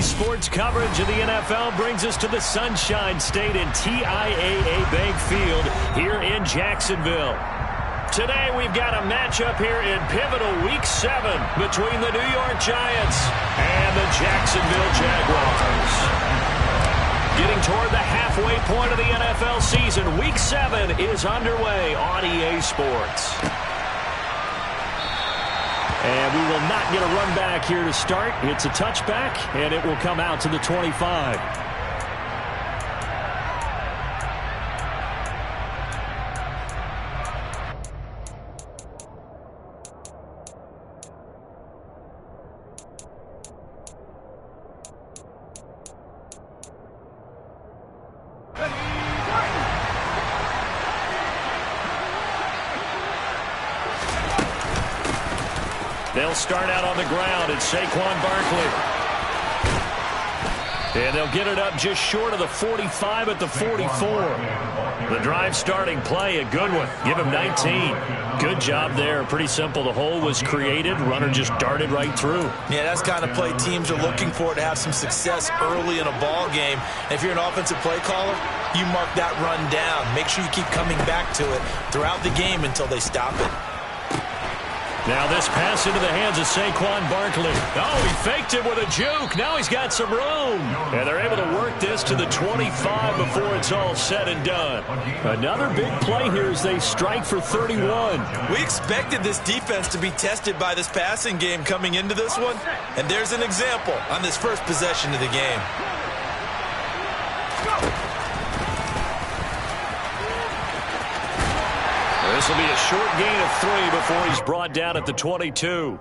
Sports coverage of the NFL brings us to the Sunshine State and TIAA Bank Field here in Jacksonville. Today we've got a matchup here in pivotal Week 7 between the New York Giants and the Jacksonville Jaguars. Getting toward the halfway point of the NFL season, Week 7 is underway on EA Sports. And we will not get a run back here to start. It's a touchback, and it will come out to the 25. They'll start out on the ground. It's Saquon Barkley. And they'll get it up just short of the 45 at the 44. The drive starting play, a good one. Give him 19. Good job there. Pretty simple. The hole was created. Runner just darted right through. Yeah, that's the kind of play teams are looking for to have some success early in a ball game. And if you're an offensive play caller, you mark that run down. Make sure you keep coming back to it throughout the game until they stop it. Now this pass into the hands of Saquon Barkley. Oh, he faked it with a juke. Now he's got some room. And they're able to work this to the 25 before it's all said and done. Another big play here as they strike for 31. We expected this defense to be tested by this passing game coming into this one. And there's an example on this first possession of the game. This will be a short gain of 3 before he's brought down at the 22.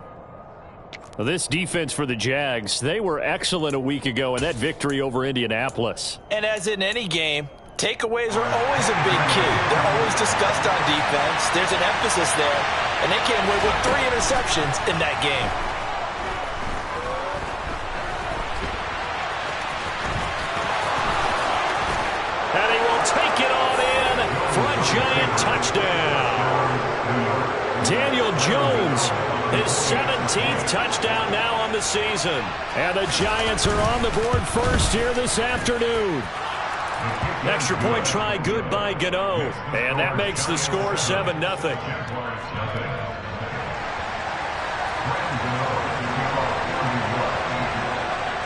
Well, this defense for the Jags, they were excellent a week ago in that victory over Indianapolis. And as in any game, takeaways are always a big key. They're always discussed on defense. There's an emphasis there, and they came away with 3 interceptions in that game. And he will take it on in for a giant touchdown. Daniel Jones, his 17th touchdown now on the season. And the Giants are on the board first here this afternoon. Extra point try good by Gano. And that makes the score 7-0.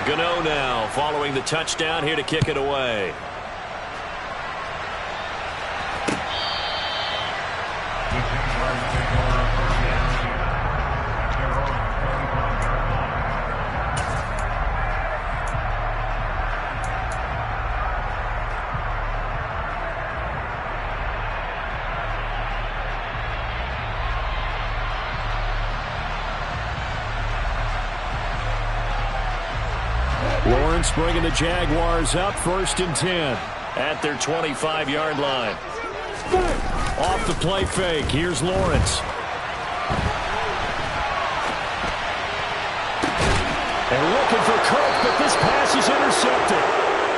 Gano now following the touchdown here to kick it away. Lawrence bringing the Jaguars up 1st and 10 at their 25-yard line. Off the play fake. Here's Lawrence. And looking for Cook, but this pass is intercepted.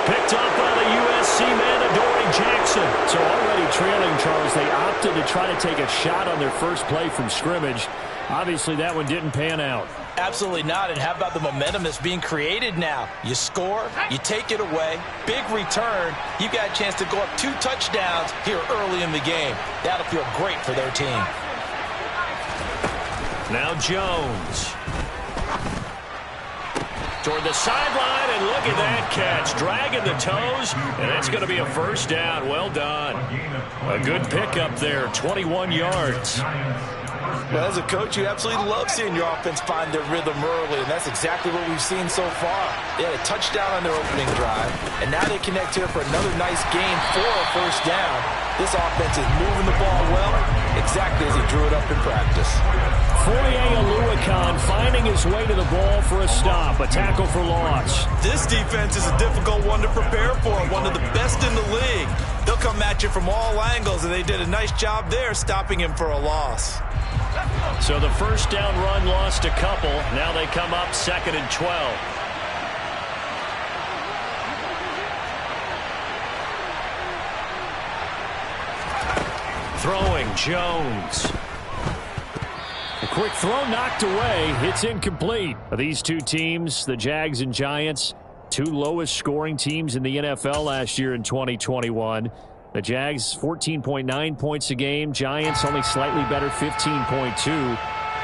Picked up by the USC man, Adoree Jackson. So already trailing, Charles, they opted to try to take a shot on their first play from scrimmage. Obviously, that one didn't pan out. Absolutely not. And how about the momentum that's being created now? You score, you take it away, big return. You got a chance to go up 2 touchdowns here early in the game. That'll feel great for their team. Now Jones. Toward the sideline, and look at that catch. Dragging the toes, and that's going to be a first down. Well done. A good pickup there, 21 yards. Well, as a coach, you absolutely love seeing your offense find their rhythm early, and that's exactly what we've seen so far. They had a touchdown on their opening drive, and now they connect here for another nice gain for a first down. This offense is moving the ball well, exactly as he drew it up in practice. Foye Oluokun finding his way to the ball for a stop, a tackle for loss. This defense is a difficult one to prepare for, one of the best in the league. They'll come at you from all angles, and they did a nice job there stopping him for a loss. So the first down run lost a couple. Now they come up 2nd and 12. Throwing, Jones. A quick throw knocked away. It's incomplete. These two teams, the Jags and Giants, two lowest scoring teams in the NFL last year in 2021. The Jags, 14.9 points a game. Giants only slightly better, 15.2.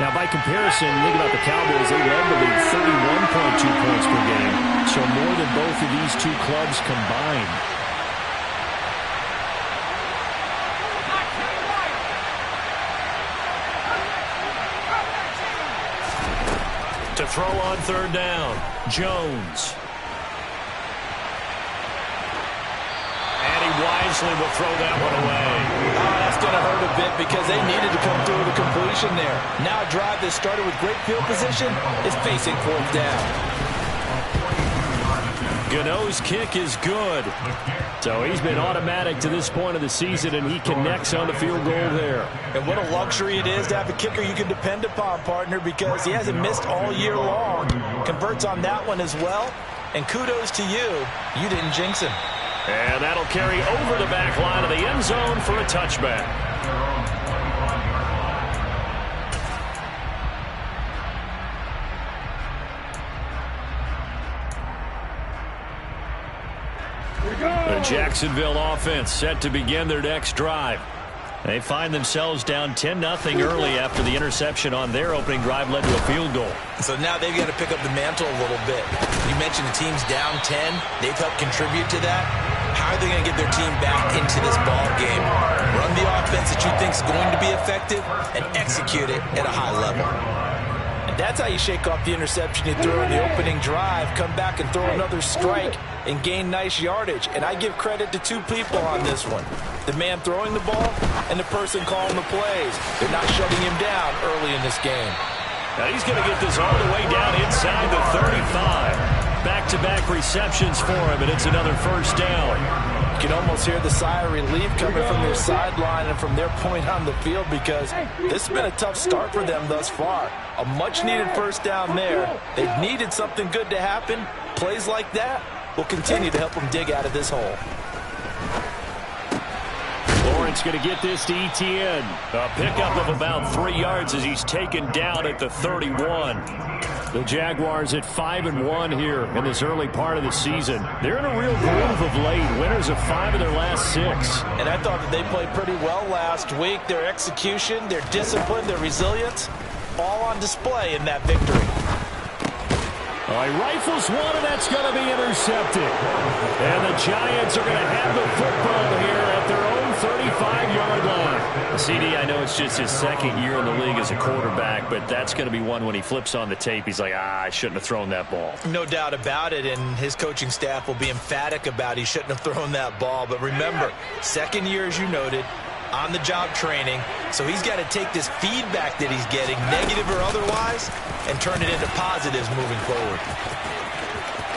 Now, by comparison, think about the Cowboys. They led the league 31.2 points per game. So more than both of these two clubs combined. To throw on third down, Jones. Wisely will throw that one away. That's going to hurt a bit because they needed to come through with a completion there. Now a drive that started with great field position is facing fourth down. Gano's kick is good. So he's been automatic to this point of the season, and he connects on the field goal there. And what a luxury it is to have a kicker you can depend upon, partner, because he hasn't missed all year long. Converts on that one as well. And kudos to you. You didn't jinx him. And that'll carry over the back line of the end zone for a touchback. The Jacksonville offense set to begin their next drive. They find themselves down 10-0 early after the interception on their opening drive led to a field goal. So now they've got to pick up the mantle a little bit. You mentioned the team's down 10. They've helped contribute to that. How are they going to get their team back into this ball game? Run the offense that you think is going to be effective and execute it at a high level. And that's how you shake off the interception you threw in the opening drive, come back and throw another strike and gain nice yardage. And I give credit to two people on this one. The man throwing the ball and the person calling the plays. They're not shutting him down early in this game. Now he's going to get this all the way down inside the 35. Back-to-back receptions for him, and it's another first down. You can almost hear the sigh of relief coming from their sideline and from their point on the field because this has been a tough start for them thus far. A much-needed first down there. They've needed something good to happen. Plays like that will continue to help them dig out of this hole. Lawrence going to get this to Etienne. A pickup of about 3 yards as he's taken down at the 31. The Jaguars at 5-1 here in this early part of the season. They're in a real groove of late. Winners of 5 of their last 6. And I thought that they played pretty well last week. Their execution, their discipline, their resilience, all on display in that victory. He rifles one, and that's going to be intercepted. And the Giants are going to have the football here at their own 35-yard line. CD, I know it's just his second year in the league as a quarterback, but that's going to be one when he flips on the tape. He's like, I shouldn't have thrown that ball. No doubt about it, and his coaching staff will be emphatic about he shouldn't have thrown that ball. But remember, second year, as you noted, on-the-job training, so he's got to take this feedback that he's getting, negative or otherwise, and turn it into positives moving forward.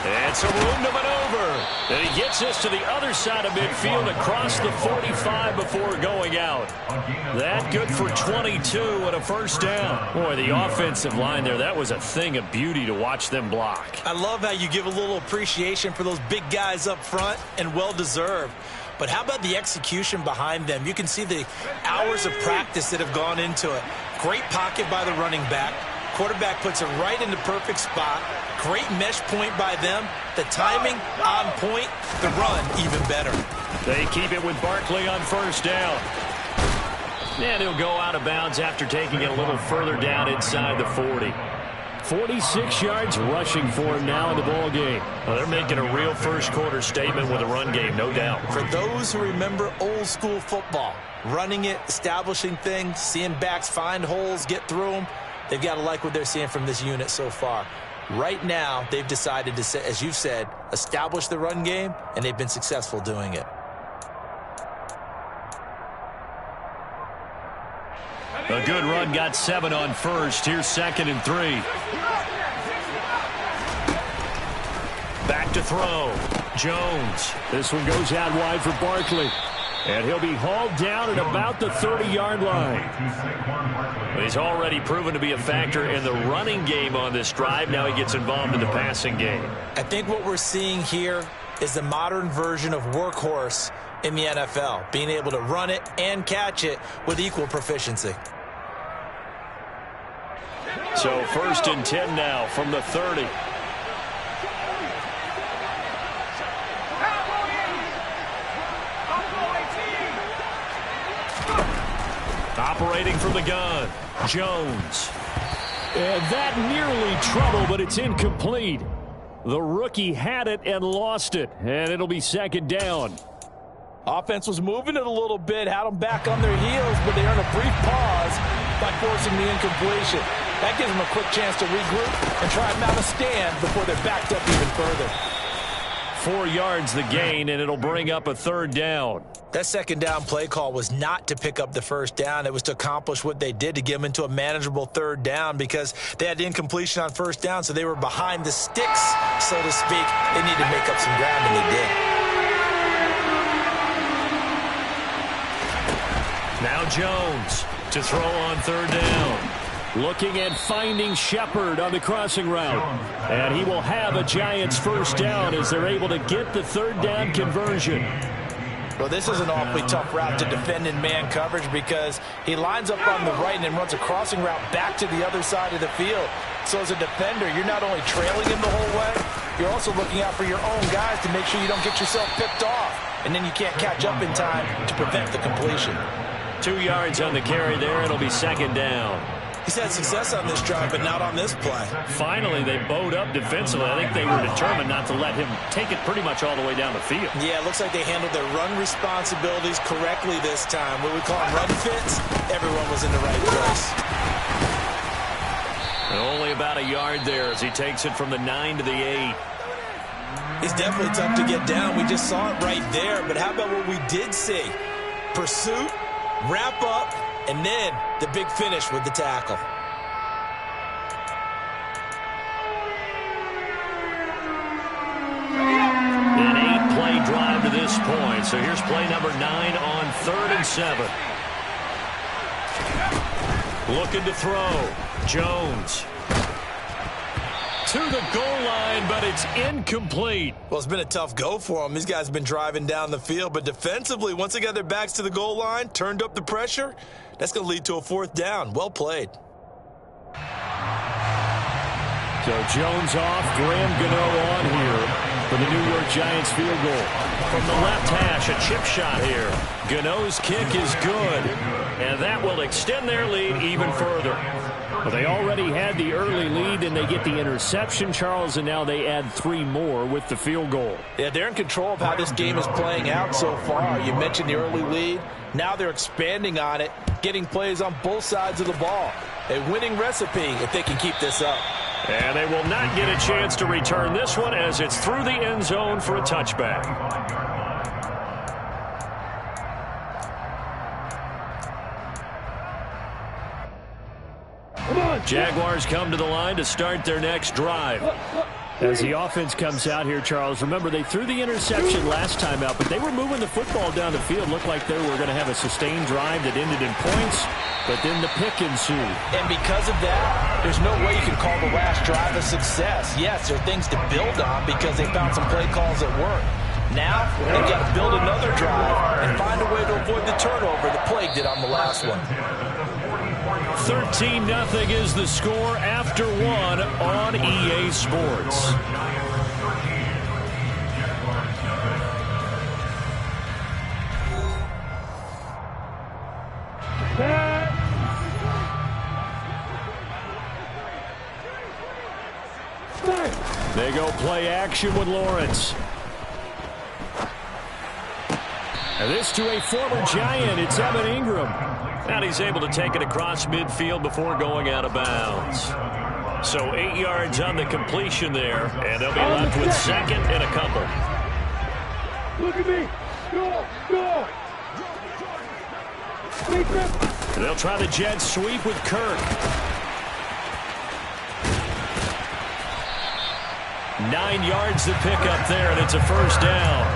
And some room to maneuver. And he gets us to the other side of midfield across the 45 before going out. That good for 22 and a first down. Boy, the offensive line there, that was a thing of beauty to watch them block. I love how you give a little appreciation for those big guys up front, and well-deserved. But how about the execution behind them? You can see the hours of practice that have gone into it. Great pocket by the running back. Quarterback puts it right in the perfect spot. Great mesh point by them. The timing on point. The run even better. They keep it with Barkley on first down. And he'll go out of bounds after taking it a little further down inside the 40. 46 yards rushing for him now in the ball game. Well, they're making a real first-quarter statement with a run game, no doubt. For those who remember old-school football, running it, establishing things, seeing backs find holes, get through them, they've got to like what they're seeing from this unit so far. Right now, they've decided to, as you've said, establish the run game, and they've been successful doing it. A good run, got 7 on first. Here's 2nd and 3. Back to throw. Jones. This one goes out wide for Barkley. And he'll be hauled down at about the 30-yard line. He's already proven to be a factor in the running game on this drive. Now he gets involved in the passing game. I think what we're seeing here is the modern version of workhorse in the NFL, being able to run it and catch it with equal proficiency. So 1st and 10 now from the 30. Operating from the gun, Jones. And that nearly trouble, but it's incomplete. The rookie had it and lost it, and it'll be second down. Offense was moving it a little bit, had them back on their heels, but they earned a brief pause by forcing the incompletion. That gives them a quick chance to regroup and try and mount a stand before they're backed up even further. 4 yards the gain, and it'll bring up a third down. That second down play call was not to pick up the first down. It was to accomplish what they did, to get them into a manageable third down, because they had the incompletion on first down, so they were behind the sticks, so to speak. They needed to make up some ground, and they did. Now Jones to throw on third down. Looking at finding Shepard on the crossing route. And he will have a Giants first down as they're able to get the third down conversion. Well, this is an awfully tough route to defend in man coverage, because he lines up on the right and then runs a crossing route back to the other side of the field. So as a defender, you're not only trailing him the whole way, you're also looking out for your own guys to make sure you don't get yourself picked off. And then you can't catch up in time to prevent the completion. 2 yards on the carry there. It'll be second down. He's had success on this drive, but not on this play. Finally, they bowed up defensively. I think they were determined not to let him take it pretty much all the way down the field. Yeah, it looks like they handled their run responsibilities correctly this time. What we call run fits, everyone was in the right place. And only about a yard there as he takes it from the 9 to the 8. It's definitely tough to get down. We just saw it right there. But how about what we did see? Pursuit, wrap up, and then the big finish with the tackle. An 8-play drive to this point. So here's play number 9 on 3rd and 7. Looking to throw. Jones. To the goal line, but it's incomplete. Well, it's been a tough go for them. These guys have been driving down the field, but defensively, once they got their backs to the goal line, turned up the pressure, that's going to lead to a 4th down. Well played. So Jones off, Graham Gano on here for the New York Giants field goal. From the left hash, a chip shot here. Gano's kick is good, and that will extend their lead even further. Well, they already had the early lead, and they get the interception, Charles, and now they add 3 more with the field goal. Yeah, they're in control of how this game is playing out so far. You mentioned the early lead. Now they're expanding on it, getting plays on both sides of the ball. A winning recipe if they can keep this up. And they will not get a chance to return this one as it's through the end zone for a touchback. Jaguars come to the line to start their next drive. As the offense comes out here, Charles, remember they threw the interception last time out, but they were moving the football down the field. Looked like they were going to have a sustained drive that ended in points, but then the pick ensued. And because of that, there's no way you can call the last drive a success. Yes, there are things to build on because they found some play calls that work. Now, they've got to build another drive and find a way to avoid the turnover that plagued it on the last one. 13-0 is the score after 1 on EA Sports. They go play action with Lawrence. And this to a former Giant. It's Evan Ingram. And he's able to take it across midfield before going out of bounds. So 8 yards on the completion there. And they'll be left with second and a couple. Look at me. Go, go. And they'll try the jet sweep with Kirk. 9 yards to pick up there, and it's a first down.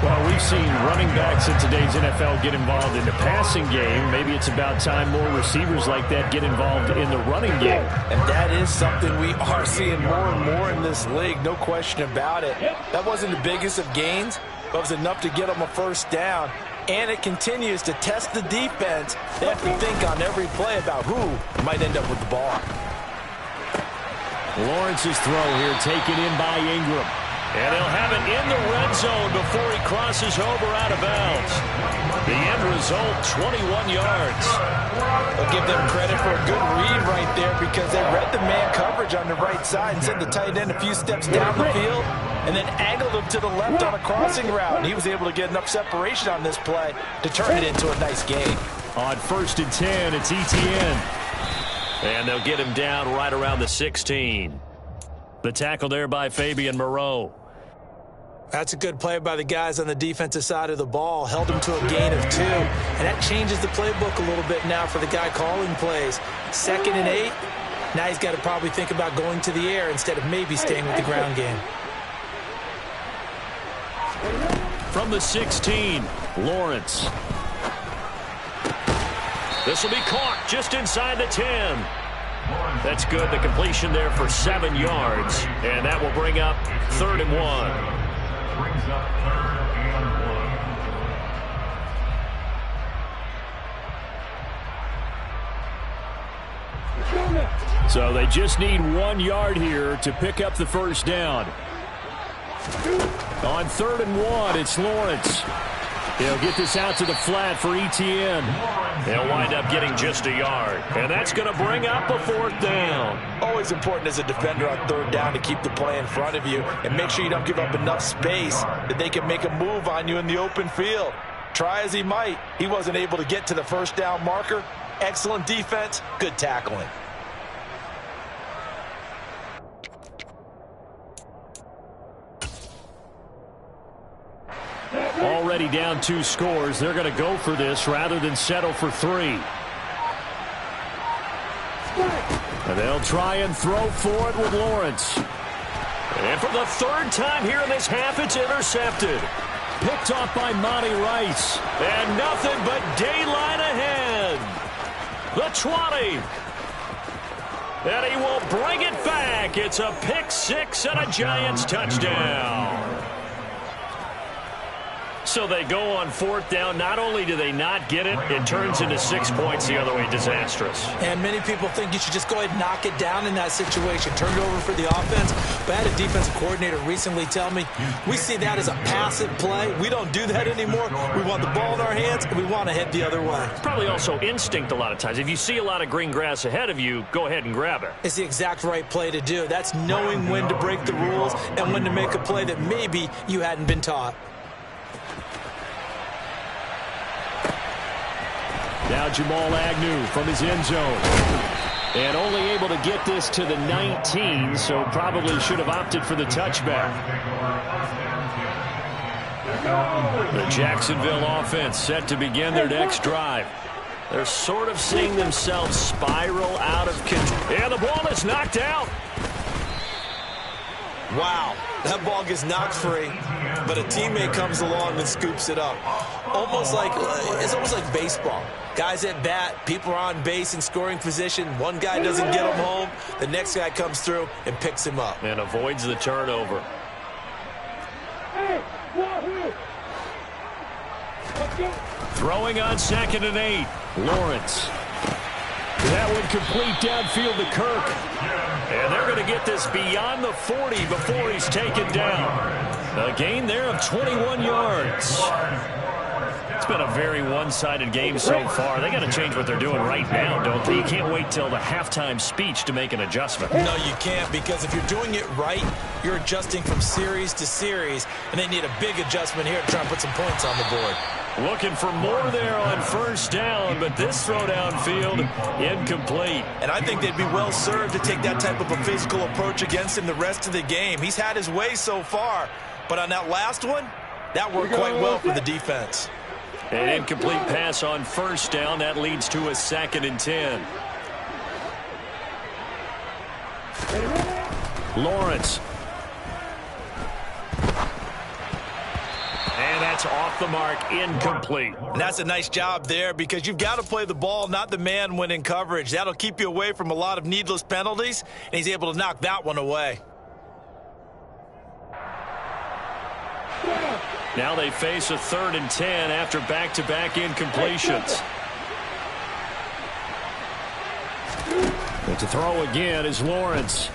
Well, we've seen running backs in today's NFL get involved in the passing game. Maybe it's about time more receivers like that get involved in the running game. And that is something we are seeing more and more in this league, no question about it. That wasn't the biggest of gains, but it was enough to get them a first down. And it continues to test the defense. They have to think on every play about who might end up with the ball. Lawrence's throw here taken in by Ingram. And he'll have it in the red zone before he crosses over out of bounds. The end result, 21 yards. I'll give them credit for a good read right there because they read the man coverage on the right side and sent the tight end a few steps down the field and then angled him to the left on a crossing route. And he was able to get enough separation on this play to turn it into a nice gain. On 1st and 10, it's ETN. And they'll get him down right around the 16. The tackle there by Fabian Moreau. That's a good play by the guys on the defensive side of the ball. Held him to a gain of 2. And that changes the playbook a little bit now for the guy calling plays. 2nd and 8. Now he's got to probably think about going to the air instead of maybe staying with the ground game. From the 16, Lawrence. This will be caught just inside the 10. That's good. The completion there for 7 yards. And that will bring up 3rd and 1. Brings up 3rd and 1. So they just need 1 yard here to pick up the first down. On 3rd and 1, it's Lawrence. He'll get this out to the flat for ETN. They'll wind up getting just a yard. And that's going to bring up a 4th down. Always important as a defender on 3rd down to keep the play in front of you and make sure you don't give up enough space that they can make a move on you in the open field. Try as he might, he wasn't able to get to the first down marker. Excellent defense, good tackling. Already down 2 scores. They're going to go for this rather than settle for 3. And they'll try and throw for it with Lawrence. And for the 3rd time here in this half, it's intercepted. Picked off by Monty Rice. And nothing but daylight ahead. The 20. And he will bring it back. It's a pick 6 and a Giants touchdown. So they go on 4th down. Not only do they not get it, it turns into 6 points the other way. Disastrous. And many people think you should just go ahead and knock it down in that situation. Turn it over for the offense. But I had a defensive coordinator recently tell me, we see that as a passive play. We don't do that anymore. We want the ball in our hands, and we want to head the other way. It's probably also instinct a lot of times. If you see a lot of green grass ahead of you, go ahead and grab it. It's the exact right play to do. That's knowing when to break the rules and when to make a play that maybe you hadn't been taught. Now Jamal Agnew from his end zone. And only able to get this to the 19, so probably should have opted for the touchback. The Jacksonville offense set to begin their next drive. They're sort of seeing themselves spiral out of control. And the ball is knocked out. Wow, that ball gets knocked free, but a teammate comes along and scoops it up. It's almost like baseball. Guys at bat, people are on base in scoring position. One guy doesn't get him home. The next guy comes through and picks him up. And avoids the turnover. Hey, Wahoo! Let's go. Throwing on 2nd and 8. Lawrence. That one complete downfield to Kirk. And they're going to get this beyond the 40 before he's taken down. A gain there of 21 yards. It's been a very one-sided game so far. They got to change what they're doing right now, don't they? You can't wait till the halftime speech to make an adjustment. No, you can't, because if you're doing it right, you're adjusting from series to series, and they need a big adjustment here to try and put some points on the board. Looking for more there on 1st down, but this throw downfield incomplete. And I think they'd be well served to take that type of a physical approach against him the rest of the game. He's had his way so far, but on that last one, that worked quite well for the defense. An incomplete pass on 1st down. That leads to a 2nd and 10. Lawrence. And that's off the mark, incomplete. And that's a nice job there, because you've got to play the ball, not the man when in coverage. That'll keep you away from a lot of needless penalties, and he's able to knock that one away. Now they face a 3rd and 10 after back-to-back incompletions. And to throw again is Lawrence.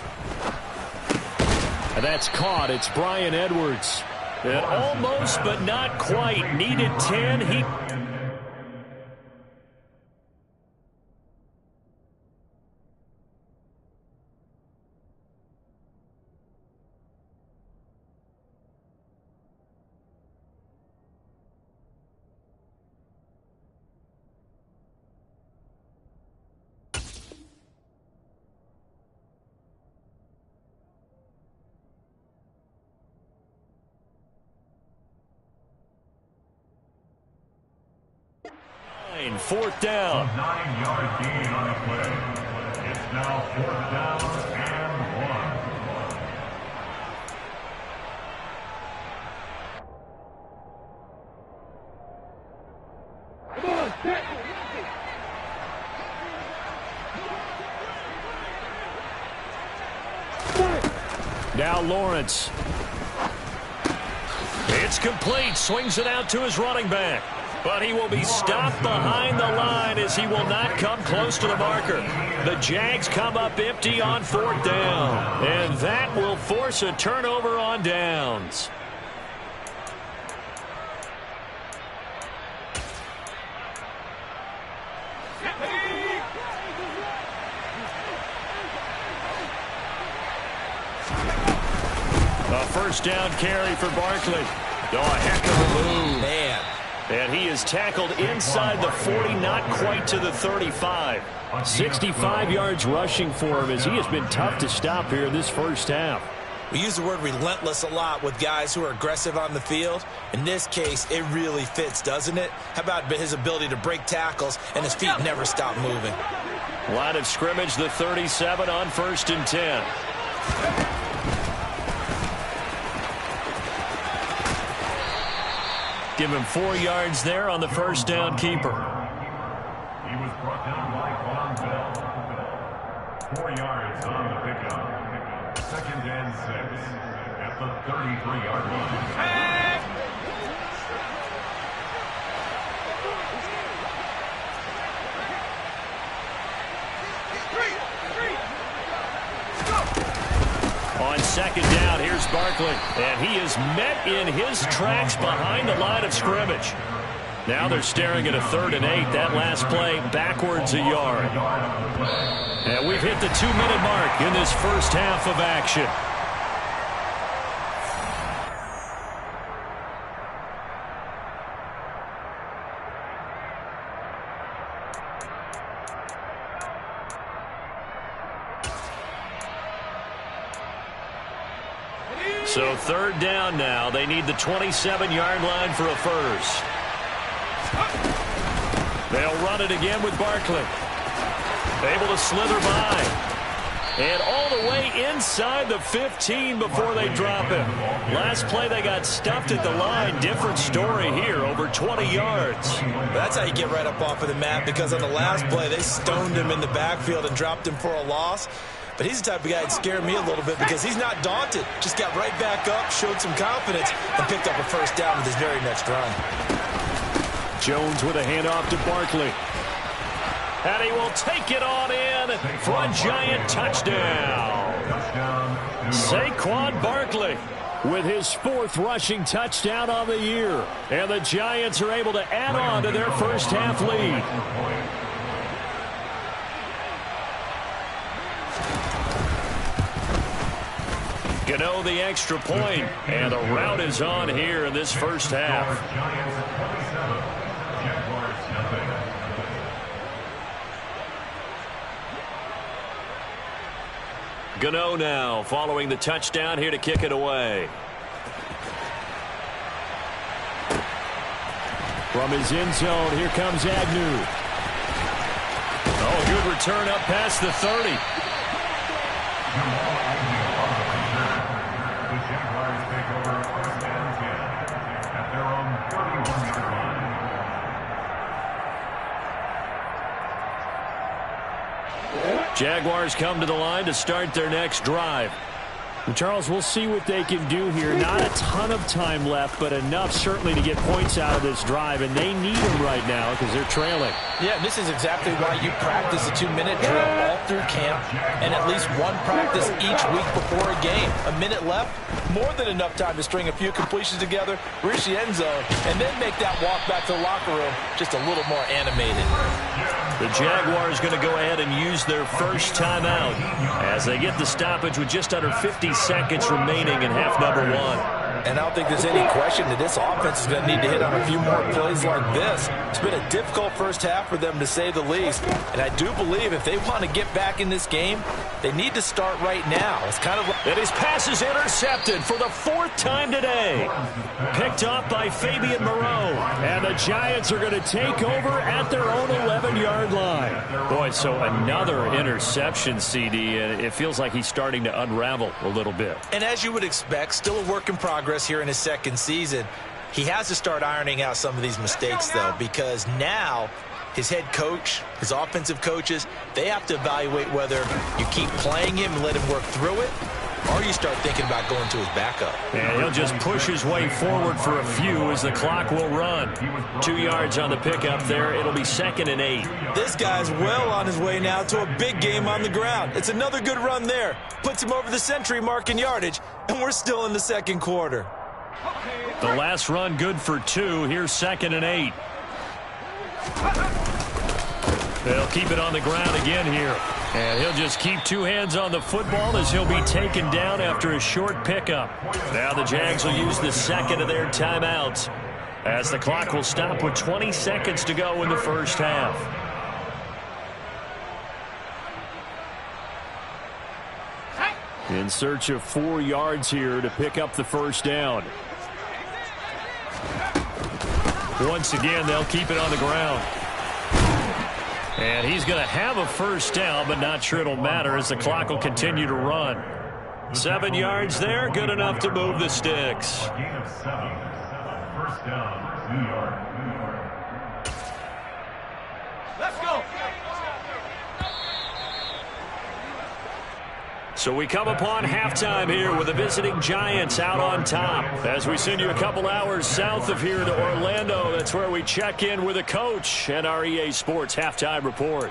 And that's caught. It's Bryan Edwards. And almost but not quite. Needed 10. on 4th down. 9-yard gain on the play. It's now 4th down and 1. Come on, set. Now Lawrence. It's complete. Swings it out to his running back. But he will be stopped behind the line as he will not come close to the marker. The Jags come up empty on 4th down. And that will force a turnover on downs. A first down carry for Barkley. Oh, a heck of a move. Man. And he is tackled inside the 40, not quite to the 35. 65 yards rushing for him as he has been tough to stop here in this first half. We use the word relentless a lot with guys who are aggressive on the field. In this case, it really fits, doesn't it? How about his ability to break tackles and his feet never stop moving? Line of scrimmage, the 37 on 1st and 10. Give him 4 yards there on the first down keeper. He was brought down by Von Bell. 4 yards on the pickup. 2nd and 6 at the 33-yard line. On 2nd down, here's Barkley. And he is met in his tracks behind the line of scrimmage. Now they're staring at a 3rd and 8. That last play backwards a yard. And we've hit the 2-minute mark in this first half of action. So 3rd down now. They need the 27-yard line for a first. They'll run it again with Barkley. Able to slither by. And all the way inside the 15 before they drop him. Last play they got stuffed at the line. Different story here, over 20 yards. That's how you get right up off of the mat, because on the last play they stoned him in the backfield and dropped him for a loss. But he's the type of guy that scared me a little bit because he's not daunted. Just got right back up, showed some confidence, and picked up a first down with his very next run. Jones with a handoff to Barkley. And he will take it on in for a giant touchdown. Saquon Barkley with his 4th rushing touchdown on the year. And the Giants are able to add on to their first half lead. Gano the extra point, and the rout is on here in this first half. Gano now following the touchdown here to kick it away. From his end zone, here comes Agnew. Oh, good return up past the 30. The Jaguars take over 1st and 10 at their own 31-yard line. Jaguars come to the line to start their next drive. And Charles, we'll see what they can do here. Not a ton of time left, but enough certainly to get points out of this drive, and they need them right now because they're trailing. Yeah, this is exactly why you practice a 2-minute drill all through camp and at least one practice each week before a game. A minute left, more than enough time to string a few completions together, reach the end zone, and then make that walk back to the locker room just a little more animated. The Jaguars going to go ahead and use their first timeout as they get the stoppage with just under 50 seconds remaining in half number 1. And I don't think there's any question that this offense is going to need to hit on a few more plays like this. It's been a difficult first half for them, to say the least. And I do believe if they want to get back in this game, they need to start right now. It's kind of like... And his pass is intercepted for the 4th time today. Picked off by Fabian Moreau. And the Giants are going to take over at their own 11-yard line. Boy, so another interception, CD. And it feels like he's starting to unravel a little bit. And as you would expect, still a work in progress here in his second season. He has to start ironing out some of these mistakes, though, because now his head coach, his offensive coaches, they have to evaluate whether you keep playing him and let him work through it, or you start thinking about going to his backup. And he'll just push his way forward for a few as the clock will run. 2 yards on the pickup there. It'll be 2nd and 8. This guy's well on his way now to a big game on the ground. It's another good run there. Puts him over the century mark in yardage, and we're still in the second quarter. The last run good for 2. Here's 2nd and 8. They'll keep it on the ground again here. And he'll just keep 2 hands on the football as he'll be taken down after a short pickup. Now the Jags will use the 2nd of their timeouts as the clock will stop with 20 seconds to go in the first half. In search of 4 yards here to pick up the first down. Once again, they'll keep it on the ground. And he's going to have a first down, but not sure it'll matter as the clock will continue to run. 7 yards there, good enough to move the sticks. Gain of 7. First down, New York. Let's go. So we come upon halftime here with the visiting Giants out on top. As we send you a couple hours south of here to Orlando, that's where we check in with a coach and our EA Sports halftime report.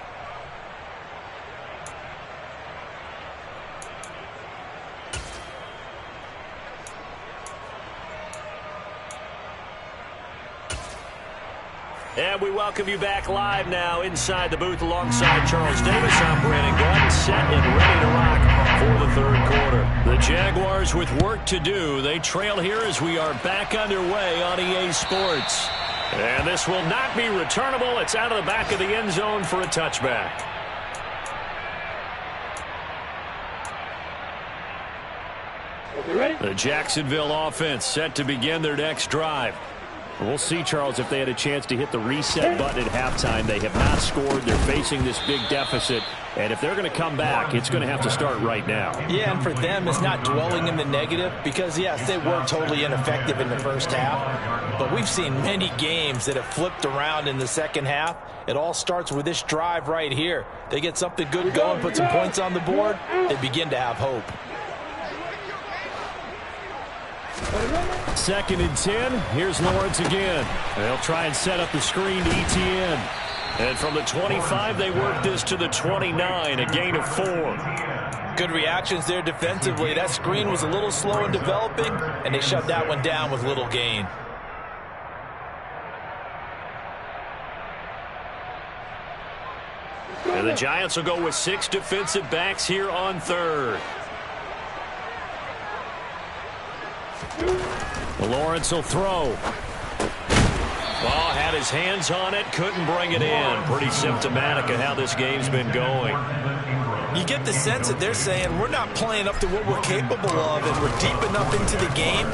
And we welcome you back live now inside the booth alongside Charles Davis. I'm Brandon Glenn, set and ready to rock for the third quarter. The Jaguars with work to do. They trail here as we are back underway on EA Sports. And this will not be returnable. It's out of the back of the end zone for a touchback. The Jacksonville offense set to begin their next drive. We'll see, Charles, if they had a chance to hit the reset button at halftime. They have not scored. They're facing this big deficit. And if they're going to come back, it's going to have to start right now. Yeah, and for them, it's not dwelling in the negative because, yes, they were totally ineffective in the first half. But we've seen many games that have flipped around in the second half. It all starts with this drive right here. They get something good going, put some points on the board, they begin to have hope. 2nd and 10. Here's Lawrence again. They'll try and set up the screen to ETN. And from the 25, they work this to the 29, a gain of 4. Good reactions there defensively. That screen was a little slow in developing, and they shut that one down with little gain. And the Giants will go with 6 defensive backs here on third. Lawrence will throw. Ball had his hands on it, couldn't bring it in. Pretty symptomatic of how this game's been going. You get the sense that they're saying we're not playing up to what we're capable of, and we're deep enough into the game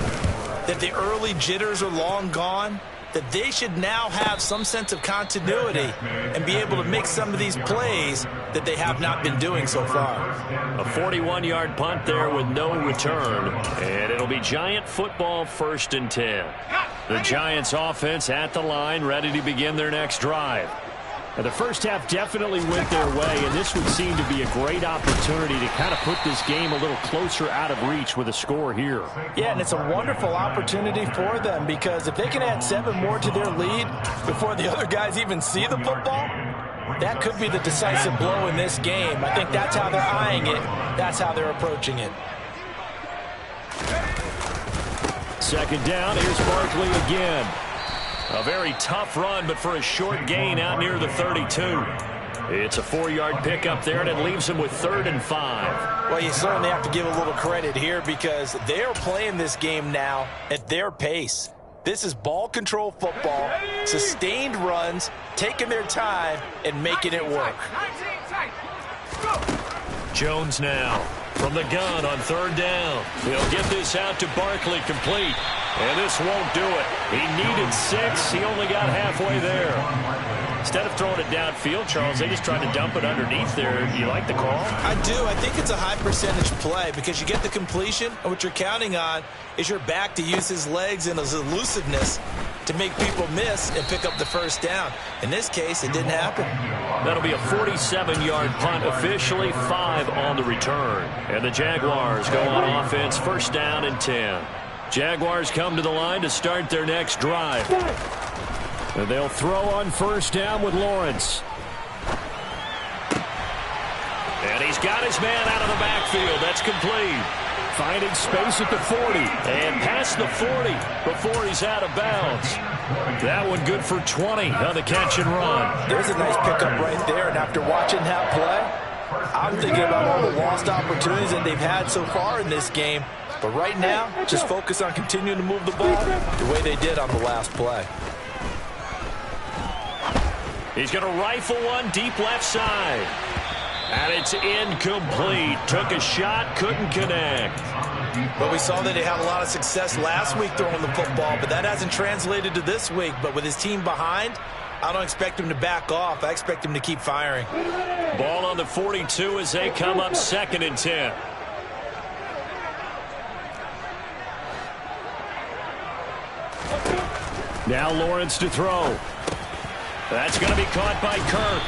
that the early jitters are long gone, that they should now have some sense of continuity and be able to make some of these plays that they have not been doing so far. A 41-yard punt there with no return, and it'll be Giant football 1st and 10. The Giants offense at the line, ready to begin their next drive. Now, the first half definitely went their way, and this would seem to be a great opportunity to kind of put this game a little closer out of reach with a score here. Yeah, and it's a wonderful opportunity for them because if they can add 7 more to their lead before the other guys even see the football, that could be the decisive blow in this game. I think that's how they're eyeing it. That's how they're approaching it. 2nd down, here's Barkley again. A very tough run, but for a short gain out near the 32. It's a 4-yard pickup there, and it leaves them with 3rd and 5. Well, you certainly have to give a little credit here because they're playing this game now at their pace. This is ball control football, sustained runs, taking their time, and making it work. Jones now from the gun on 3rd down. He'll get this out to Barkley, complete. And this won't do it. He needed 6. He only got halfway there. Instead of throwing it downfield, Charles, they just tried to dump it underneath there. You like the call? I do. I think it's a high percentage play because you get the completion, and what you're counting on is your back to use his legs and his elusiveness to make people miss and pick up the 1st down. In this case, it didn't happen. That'll be a 47-yard punt, officially 5 on the return. And the Jaguars go on offense, 1st down and 10. Jaguars come to the line to start their next drive. And they'll throw on 1st down with Lawrence. And he's got his man out of the backfield. That's complete. Finding space at the 40. And past the 40 before he's out of bounds. That one good for 20 on the catch and run. There's a nice pickup right there. And after watching that play, I'm thinking about all the lost opportunities that they've had so far in this game. But right now, just focus on continuing to move the ball the way they did on the last play. He's going to rifle one deep left side. And it's incomplete. Took a shot, couldn't connect. But we saw that he had a lot of success last week throwing the football, but that hasn't translated to this week. But with his team behind, I don't expect him to back off. I expect him to keep firing. Ball on the 42 as they come up 2nd and 10. Now Lawrence to throw. That's going to be caught by Kirk.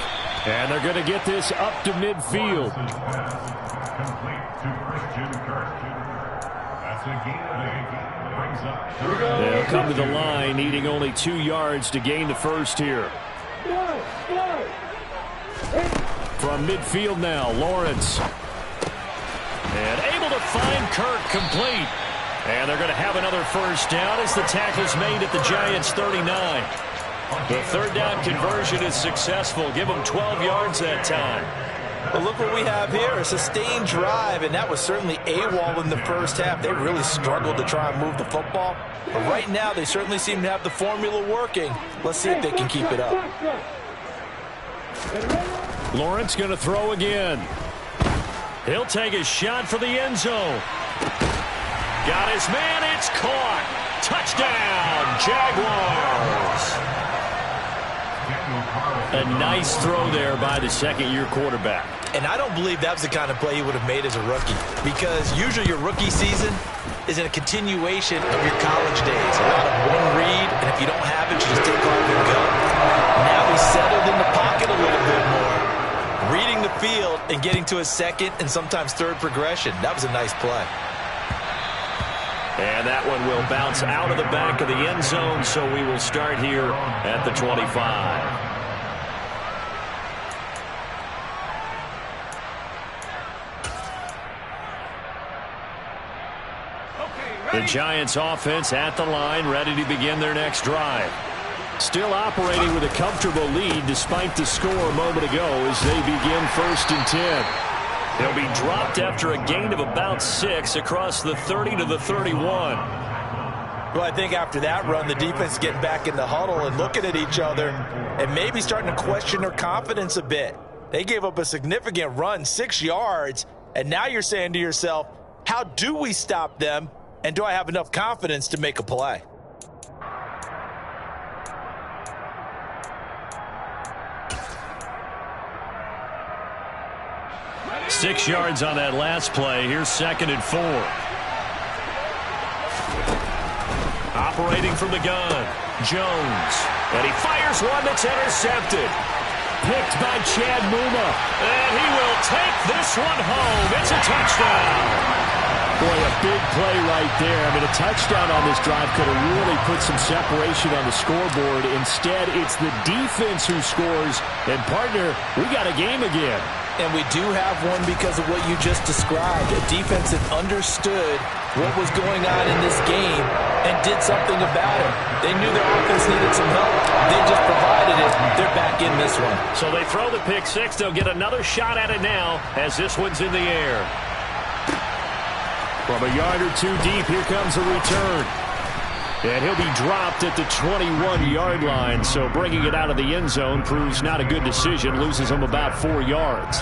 And they're going to get this up to midfield. They'll come to the line, needing only 2 yards to gain the 1st here. From midfield now, Lawrence. And able to find Kirk, complete. And they're going to have another 1st down as the tackle's made at the Giants' 39. The 3rd down conversion is successful. Give them 12 yards that time. Well, look what we have here, a sustained drive, and that was certainly AWOL in the 1st half. They really struggled to try and move the football. But right now, they certainly seem to have the formula working. Let's see if they can keep it up. Lawrence going to throw again. He'll take a shot for the end zone. Got his man, it's caught. Touchdown, Jaguars. A nice throw there by the 2nd-year quarterback. And I don't believe that was the kind of play he would have made as a rookie, because usually your rookie season is in a continuation of your college days. A lot of one read, and if you don't have it, you just take off and go. Now he's settled in the pocket a little bit more, reading the field and getting to his 2nd and sometimes 3rd progression. That was a nice play. And that one will bounce out of the back of the end zone, so we will start here at the 25. The Giants offense at the line, ready to begin their next drive. Still operating with a comfortable lead despite the score a moment ago as they begin 1st and 10. They'll be dropped after a gain of about 6 across the 30 to the 31. Well, I think after that run, the defense is getting back in the huddle and looking at each other and maybe starting to question their confidence a bit. They gave up a significant run, 6 yards, and now you're saying to yourself, how do we stop them? And do I have enough confidence to make a play? Six yards on that last play. Here's 2nd and 4. Operating from the gun, Jones. And he fires one that's intercepted. Picked by Chad Muma. And he will take this one home. It's a touchdown. Boy, a big play right there. I mean, a touchdown on this drive could have really put some separation on the scoreboard. Instead, it's the defense who scores. And, partner, we got a game again. And we do have one because of what you just described. A defense that understood what was going on in this game and did something about it. They knew their offense needed some help. They just provided it. They're back in this one. So they throw the pick six. They'll get another shot at it now as this one's in the air. From a yard or two deep, here comes a return. And he'll be dropped at the 21-yard line. So bringing it out of the end zone proves not a good decision. Loses him about 4 yards.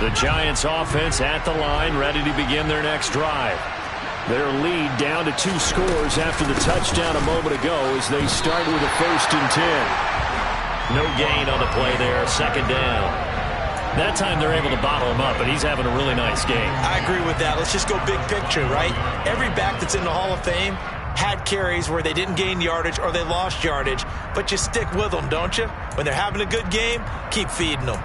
The Giants offense at the line, ready to begin their next drive. Their lead down to 2 scores after the touchdown a moment ago as they start with a 1st and 10. No gain on the play there, 2nd down. That time they're able to bottle him up, and he's having a really nice game. I agree with that. Let's just go big picture, right? Every back that's in the Hall of Fame had carries where they didn't gain yardage or they lost yardage, but you stick with them, don't you? When they're having a good game, keep feeding them.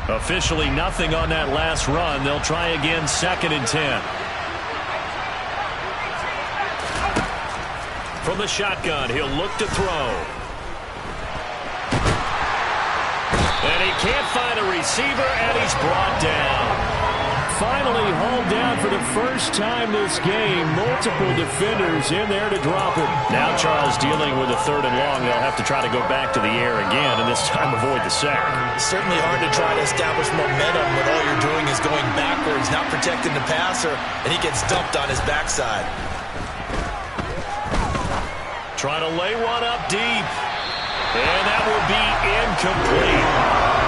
Officially nothing on that last run. They'll try again, 2nd and 10. From the shotgun, he'll look to throw. And he can't find a receiver, and he's brought down. Finally hauled down for the first time this game. Multiple defenders in there to drop him. Now Charles dealing with a 3rd and long. They'll have to try to go back to the air again, and this time avoid the sack. It's certainly hard to try to establish momentum when all you're doing is going backwards, not protecting the passer, and he gets dumped on his backside. Trying to lay one up deep. And that will be incomplete.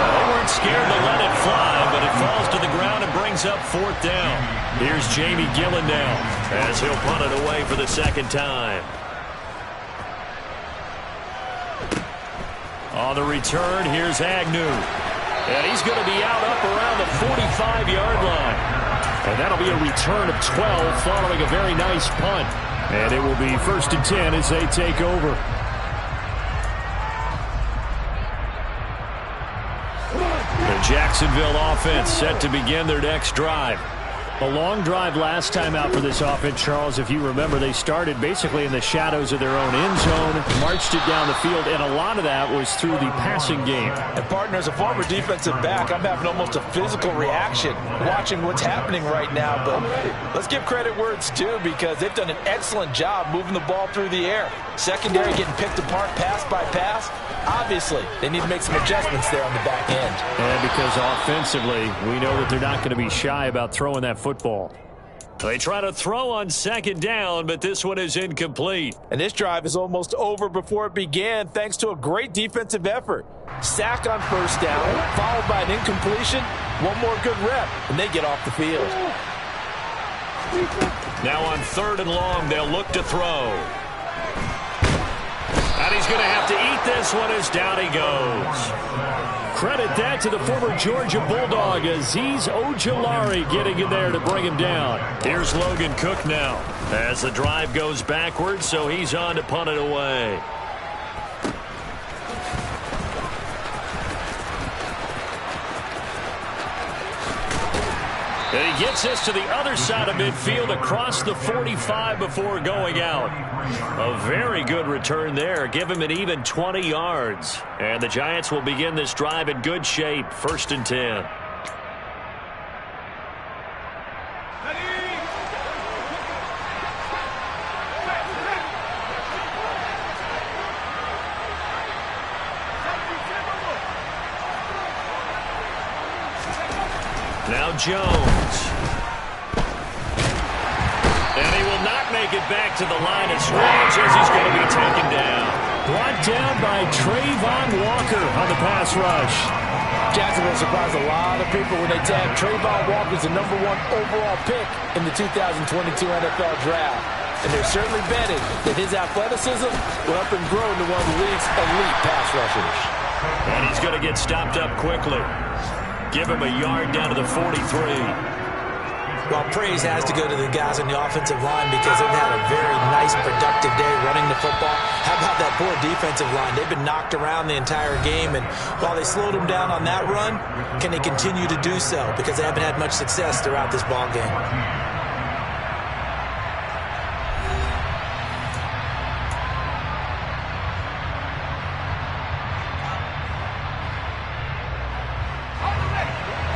They weren't scared to let it fly, but it falls to the ground and brings up 4th down. Here's Jamie Gillen now as he'll punt it away for the 2nd time. On the return, here's Agnew. And he's going to be out up around the 45-yard line. And that'll be a return of 12 following a very nice punt. And it will be 1st and 10 as they take over. The Jacksonville offense set to begin their next drive. A long drive last time out for this offense, Charles. If you remember, they started basically in the shadows of their own end zone, marched it down the field, and a lot of that was through the passing game. And partner, as a former defensive back, I'm having almost a physical reaction watching what's happening right now. But let's give credit where it's due because they've done an excellent job moving the ball through the air. Secondary getting picked apart pass by pass. Obviously, they need to make some adjustments there on the back end. And because offensively, we know that they're not going to be shy about throwing that football. They try to throw on 2nd down, but this one is incomplete. And this drive is almost over before it began thanks to a great defensive effort. Sack on 1st down, followed by an incompletion. One more good rep, and they get off the field. Now on 3rd and long, they'll look to throw. And he's going to have to eat this one as down he goes. Credit that to the former Georgia Bulldog, Azeez Ojulari getting in there to bring him down. Here's Logan Cook now as the drive goes backwards, so he's on to punt it away. And he gets this to the other side of midfield across the 45 before going out. A very good return there. Give him an even 20 yards. And the Giants will begin this drive in good shape. 1st and 10. Now Jones. And he will not make it back to the line of scrimmage as he's going to be taken down. Brought down by Trayvon Walker on the pass rush. Jacksonville surprised a lot of people when they tagged Trayvon Walker as the #1 overall pick in the 2022 NFL Draft. And they're certainly betting that his athleticism will help him grow into one of the league's elite pass rushers. And he's going to get stopped up quickly. Give him a yard down to the 43. Well, praise has to go to the guys on the offensive line because they've had a very nice, productive day running the football. How about that poor defensive line? They've been knocked around the entire game, and while they slowed them down on that run, can they continue to do so? Because they haven't had much success throughout this ball game.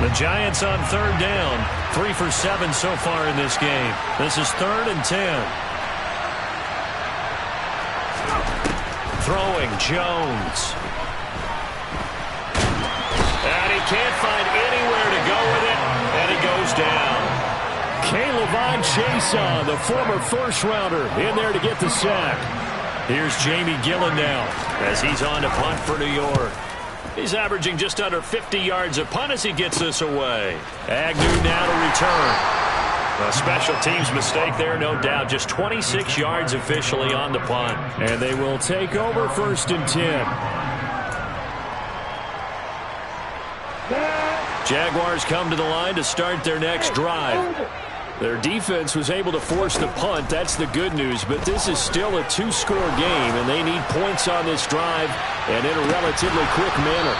The Giants on third down. 3 for 7 so far in this game. This is 3rd and 10. Throwing Jones. And he can't find anywhere to go with it. And he goes down. K'Lavon Chaisson, the former first-rounder, in there to get the sack. Here's Jamie Gillen now as he's on to punt for New York. He's averaging just under 50 yards a punt as he gets this away. Agnew now to return. A special teams mistake there, no doubt. Just 26 yards officially on the punt. And they will take over 1st and 10. Jaguars come to the line to start their next drive. Their defense was able to force the punt. That's the good news. But this is still a 2-score game, and they need points on this drive and in a relatively quick manner.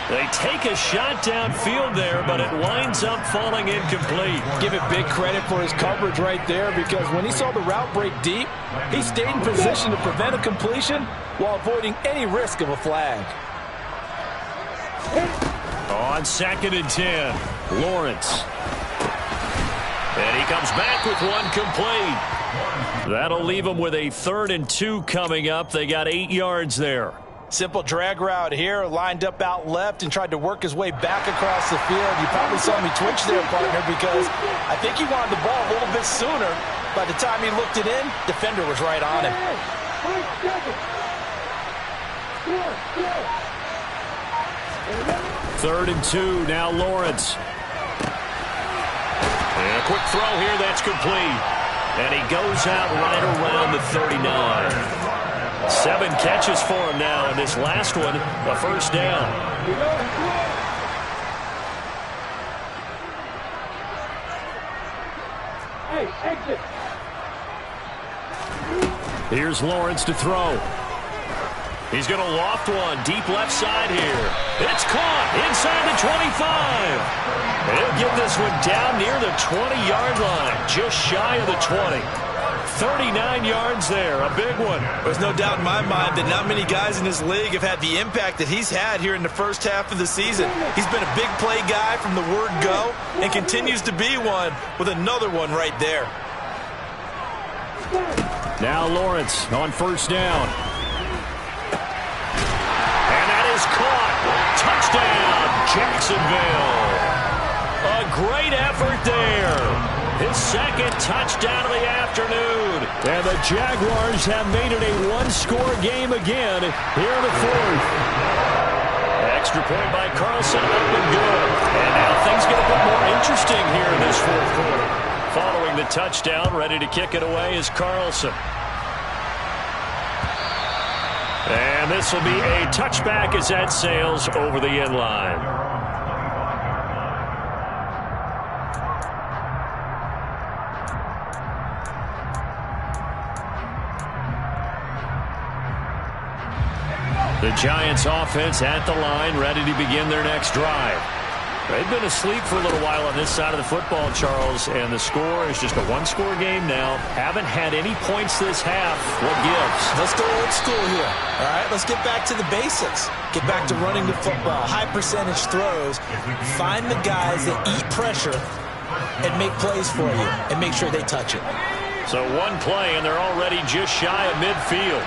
They take a shot downfield there, but it winds up falling incomplete. Give it big credit for his coverage right there, because when he saw the route break deep, he stayed in position to prevent a completion while avoiding any risk of a flag. On 2nd and 10, Lawrence. And he comes back with one complete. That'll leave them with a 3rd and 2 coming up. They got 8 yards there. Simple drag route here, lined up out left and tried to work his way back across the field. You probably saw me twitch there, partner, because I think he wanted the ball a little bit sooner. By the time he looked it in, defender was right on him. 3rd and 2, now Lawrence. And a quick throw here, that's complete. And he goes out right around the 39. 7 catches for him now, and this last one, a 1st down. Here's Lawrence to throw. He's going to loft one deep left side here. It's caught inside the 25. He'll get this one down near the 20-yard line, just shy of the 20. 39 yards there, a big one. There's no doubt in my mind that not many guys in this league have had the impact that he's had here in the first half of the season. He's been a big play guy from the word go and continues to be one with another one right there. Now Lawrence on 1st down. And that is caught. Touchdown, Jacksonville. A great effort there. His 2nd touchdown of the afternoon. And the Jaguars have made it a 1-score game again here in the 4th. Extra point by Carlson, up and good. And now things get a bit more interesting here in this 4th quarter. Following the touchdown, ready to kick it away is Carlson. And this will be a touchback as that sails over the end line. The Giants offense at the line, ready to begin their next drive. They've been asleep for a little while on this side of the football, Charles, and the score is just a 1-score game now. Haven't had any points this half. What gives? Let's go old school here. All right, let's get back to the basics. Get back to running the football, high percentage throws. Find the guys that eat pressure and make plays for you and make sure they touch it. So one play, and they're already just shy of midfield.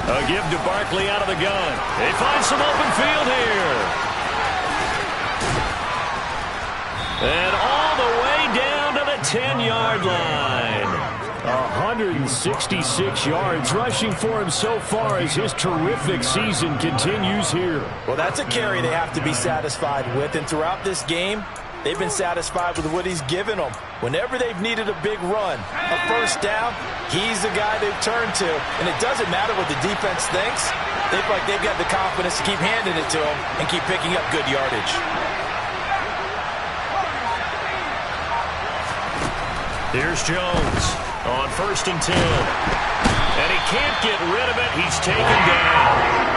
A give to Barkley out of the gun. They find some open field here. And all the way down to the 10-yard line. 166 yards rushing for him so far as his terrific season continues here. Well, that's a carry they have to be satisfied with. And throughout this game, they've been satisfied with what he's given them. Whenever they've needed a big run, a 1st down, he's the guy they've turned to. And it doesn't matter what the defense thinks. They feel like they've got the confidence to keep handing it to him and keep picking up good yardage. Here's Jones on 1st and 10. And he can't get rid of it. He's taken down.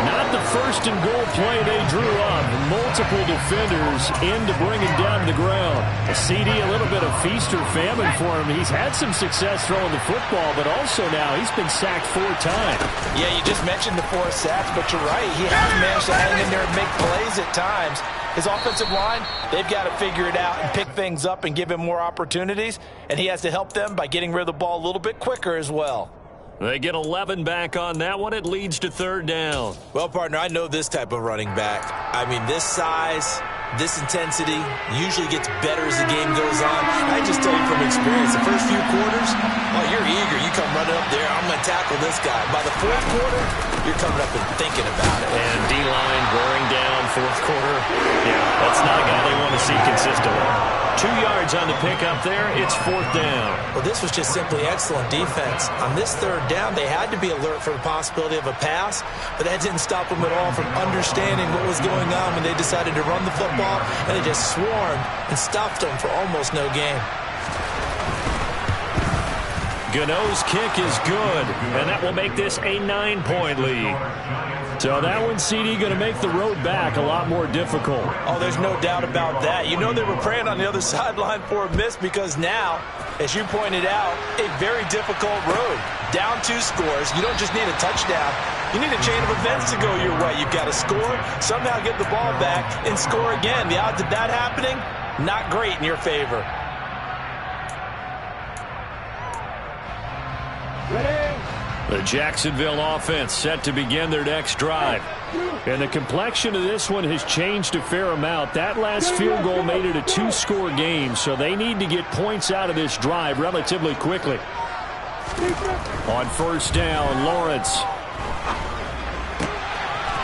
Not the first and goal play they drew up. Multiple defenders in to bring him down to the ground. A CD, a little bit of feast or famine for him. He's had some success throwing the football, but also now he's been sacked 4 times. Yeah, you just mentioned the 4 sacks, but you're right. He has managed to hang in there and make plays at times. His offensive line, they've got to figure it out and pick things up and give him more opportunities, and he has to help them by getting rid of the ball a little bit quicker as well. They get 11 back on that one. It leads to 3rd down. Well, partner, I know this type of running back. I mean, this size, this intensity usually gets better as the game goes on. I just tell you from experience, the first few quarters, oh, you're eager. You come running up there, I'm going to tackle this guy. By the 4th quarter, you're coming up and thinking about it. And D-line wearing down 4th quarter. Yeah, that's not a guy they want to see consistently. 2 yards on the pickup there. It's 4th down. Well, this was just simply excellent defense. On this 3rd down, they had to be alert for the possibility of a pass, but that didn't stop them at all from understanding what was going on when they decided to run the football, and they just swarmed and stopped them for almost no gain. Gano's kick is good, and that will make this a 9-point lead. So that one, CD, going to make the road back a lot more difficult. Oh, there's no doubt about that. You know they were praying on the other sideline for a miss because now, as you pointed out, a very difficult road. Down 2 scores. You don't just need a touchdown. You need a chain of events to go your way. You've got to score, somehow get the ball back, and score again. The odds of that happening, not great in your favor. The Jacksonville offense set to begin their next drive. And the complexion of this one has changed a fair amount. That last field goal made it a 2-score game, so they need to get points out of this drive relatively quickly. On 1st down, Lawrence.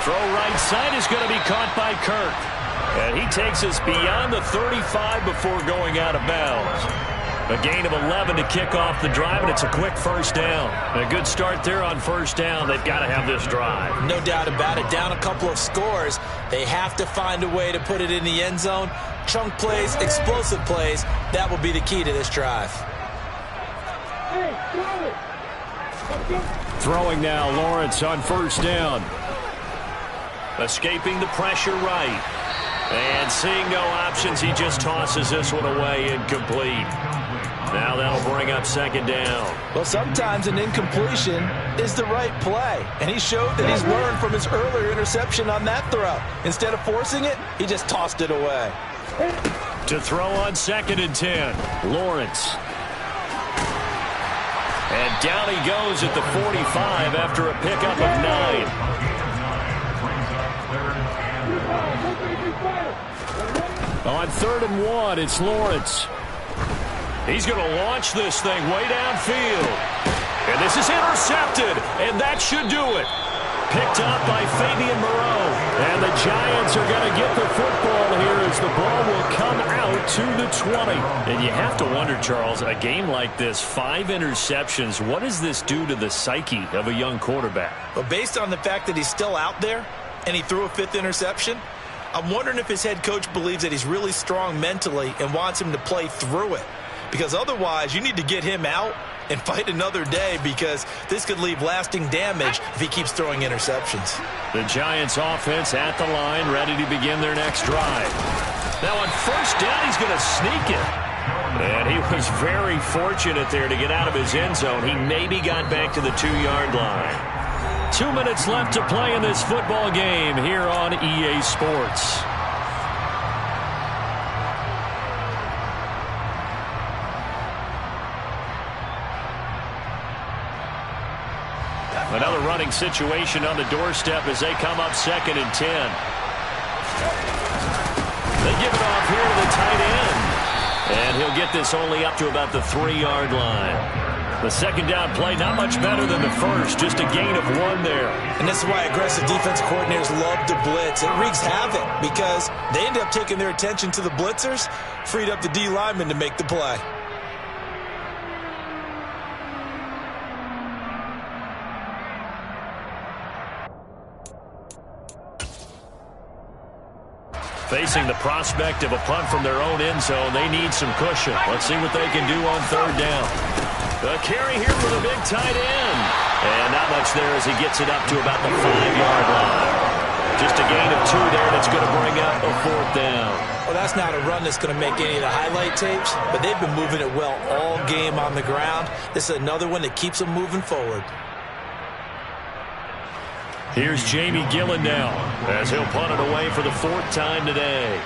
Throw right side is going to be caught by Kirk. And he takes us beyond the 35 before going out of bounds. A gain of 11 to kick off the drive, and it's a quick 1st down. A good start there on 1st down. They've got to have this drive. No doubt about it. Down a couple of scores. They have to find a way to put it in the end zone. Chunk plays, explosive plays. That will be the key to this drive. Throwing now, Lawrence on 1st down. Escaping the pressure right. And seeing no options, he just tosses this one away, incomplete. Now that'll bring up 2nd down. Well, sometimes an incompletion is the right play. And he showed that he's learned from his earlier interception on that throw. Instead of forcing it, he just tossed it away. To throw on 2nd and 10, Lawrence. And down he goes at the 45 after a pickup of 9. On 3rd and 1, it's Lawrence. He's going to launch this thing way downfield. And this is intercepted, and that should do it. Picked up by Fabian Moreau. And the Giants are going to get the football here as the ball will come out to the 20. And you have to wonder, Charles, a game like this, 5 interceptions, what does this do to the psyche of a young quarterback? Well, based on the fact that he's still out there and he threw a 5th interception, I'm wondering if his head coach believes that he's really strong mentally and wants him to play through it. Because otherwise, you need to get him out and fight another day, because this could leave lasting damage if he keeps throwing interceptions. The Giants offense at the line, ready to begin their next drive. Now on 1st down, he's going to sneak it. And he was very fortunate there to get out of his end zone. He maybe got back to the 2-yard line. 2 minutes left to play in this football game here on EA Sports. Another running situation on the doorstep as they come up 2nd and 10. They give it off here to the tight end. And he'll get this only up to about the 3-yard line. The 2nd down play, not much better than the first, just a gain of 1 there. And this is why aggressive defense coordinators love to blitz. It wreaks havoc because they end up taking their attention to the blitzers, freed up the D lineman to make the play. Facing the prospect of a punt from their own end zone, they need some cushion. Let's see what they can do on third down. A carry here for the big tight end. And not much there as he gets it up to about the 5-yard line. Just a gain of 2 there, and it's going to bring up a 4th down. Well, that's not a run that's going to make any of the highlight tapes, but they've been moving it well all game on the ground. This is another one that keeps them moving forward. Here's Jamie Gillen now as he'll punt it away for the 4th time today.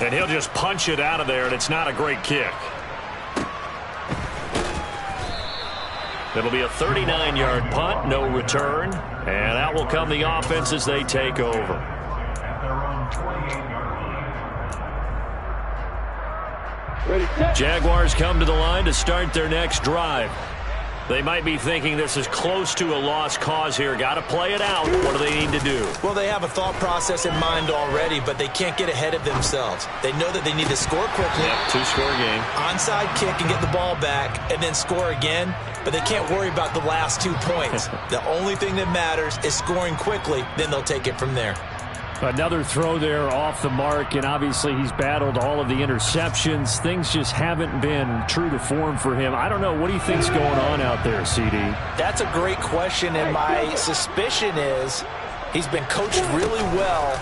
And he'll just punch it out of there, and it's not a great kick. It'll be a 39-yard punt, no return. And out will come the offense as they take over. Jaguars come to the line to start their next drive. They might be thinking this is close to a lost cause here. Got to play it out. What do they need to do? Well, they have a thought process in mind already, but they can't get ahead of themselves. They know that they need to score quickly. Yep, 2-score game. Onside kick and get the ball back and then score again, but they can't worry about the last 2 points. The only thing that matters is scoring quickly, then they'll take it from there. Another throw there off the mark, and obviously he's battled all of the interceptions. Things just haven't been true to form for him. I don't know. What do you think's going on out there, CD? That's a great question, and my suspicion is he's been coached really well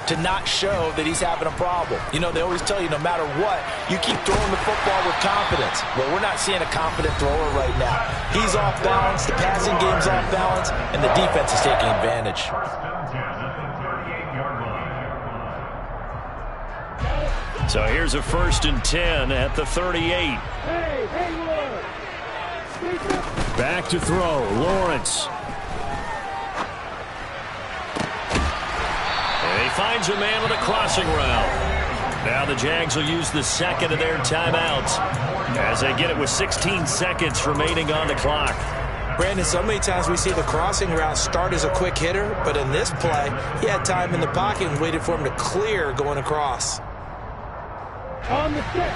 to not show that he's having a problem. You know, they always tell you no matter what, you keep throwing the football with confidence. Well, we're not seeing a confident thrower right now. He's off balance, the passing game's off balance, and the defense is taking advantage. So here's a 1st and 10 at the 38. Back to throw, Lawrence. And he finds a man with a crossing route. Now the Jags will use the 2nd of their timeouts as they get it with 16 seconds remaining on the clock. Brandon, so many times we see the crossing route start as a quick hitter, but in this play, he had time in the pocket and waited for him to clear going across.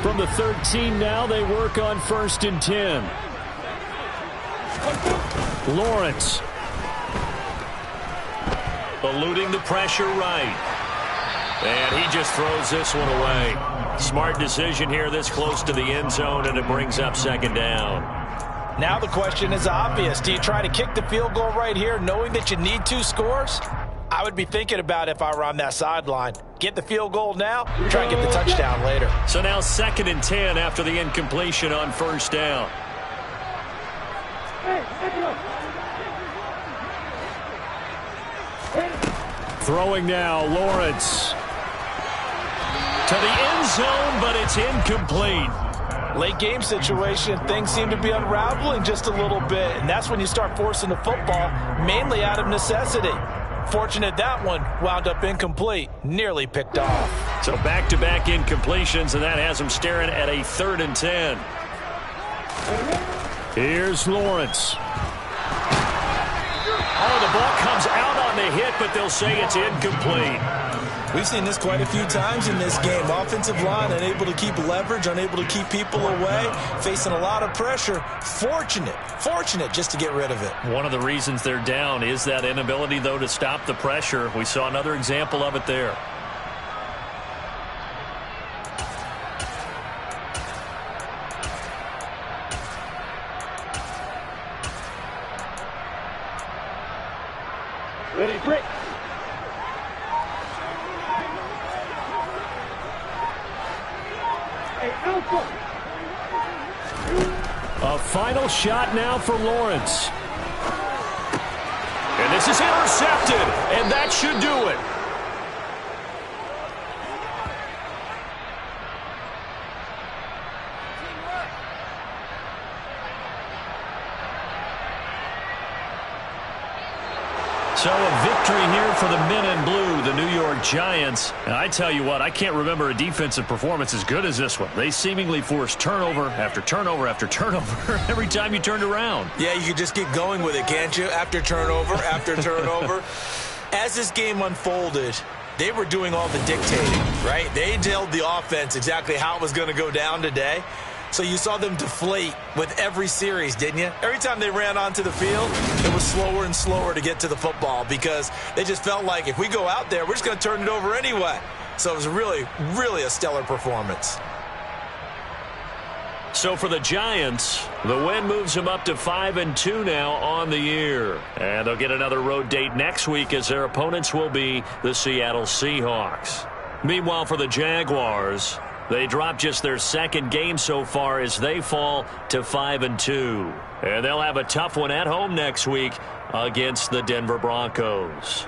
From the 13 now, they work on 1st and 10. Lawrence. Eluding the pressure right. And he just throws this one away. Smart decision here this close to the end zone, and it brings up 2nd down. Now the question is obvious. Do you try to kick the field goal right here knowing that you need 2 scores? I would be thinking about it if I were on that sideline. Get the field goal now, try and get the touchdown later. So now 2nd and 10 after the incompletion on 1st down. Throwing now, Lawrence. To the end zone, but it's incomplete. Late game situation, things seem to be unraveling just a little bit, and that's when you start forcing the football, mainly out of necessity. Fortunate that one wound up incomplete, nearly picked off. So back-to-back incompletions, and that has them staring at a 3rd and 10. Here's Lawrence. Oh, the ball comes out on the hit, but they'll say it's incomplete. We've seen this quite a few times in this game. Offensive line unable to keep leverage, unable to keep people away, facing a lot of pressure. Fortunate just to get rid of it. One of the reasons they're down is that inability, though, to stop the pressure. We saw another example of it there. Ready, break. A final shot now for Lawrence. And this is intercepted, and that should do it. So a victory here for the men in blue, the New York Giants. And I tell you what, I can't remember a defensive performance as good as this one. They seemingly forced turnover after turnover after turnover every time you turned around. Yeah, you could just keep going with it, can't you? After turnover, after turnover. As this game unfolded, they were doing all the dictating, right? They told the offense exactly how it was going to go down today. So you saw them deflate with every series, didn't you? Every time they ran onto the field, it was slower and slower to get to the football because they just felt like if we go out there, we're just going to turn it over anyway. So it was really, really a stellar performance. So for the Giants, the win moves them up to 5-2 now on the year. And they'll get another road date next week as their opponents will be the Seattle Seahawks. Meanwhile, for the Jaguars, they dropped just their second game so far as they fall to 5-2. And they'll have a tough one at home next week against the Denver Broncos.